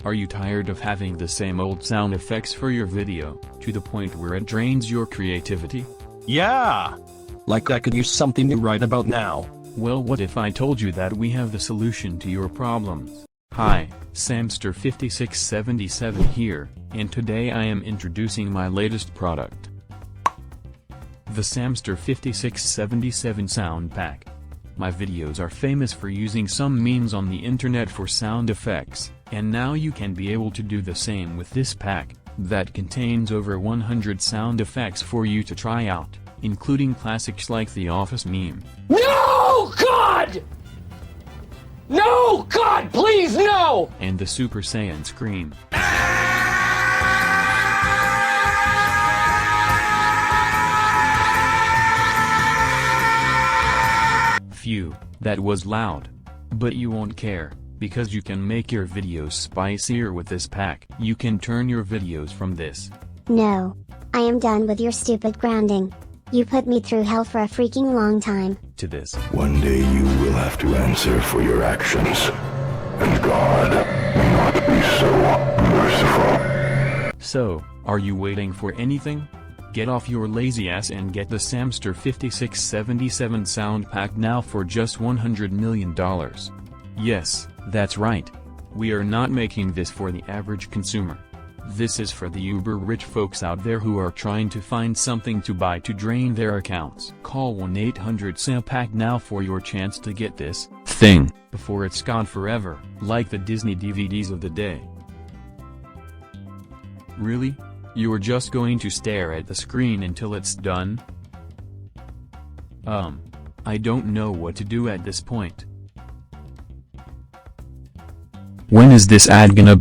Are you tired of having the same old sound effects for your video, to the point where it drains your creativity? Yeah! Like I could use something new right about now. Well, what if I told you that we have the solution to your problems? Hi, Samster5677 here, and today I am introducing my latest product. The Samster5677 Sound Pack. My videos are famous for using some memes on the internet for sound effects, and now you can be able to do the same with this pack, that contains over 100 sound effects for you to try out, including classics like the Office meme. No, God! No, God, please, no! And the Super Saiyan scream. Phew, that was loud. But you won't care, because you can make your videos spicier with this pack. You can turn your videos from this. No. I am done with your stupid grounding. You put me through hell for a freaking long time. To this. One day you will have to answer for your actions. And God may not be so merciful. So, are you waiting for anything? Get off your lazy ass and get the Samster5677 Sound Pack now for just $100 million. Yes, that's right. We are not making this for the average consumer. This is for the uber-rich folks out there who are trying to find something to buy to drain their accounts. Call 1-800-SAMPACK now for your chance to get this thing before it's gone forever, like the Disney DVDs of the day. Really? You're just going to stare at the screen until it's done? I don't know what to do at this point. When is this ad gonna be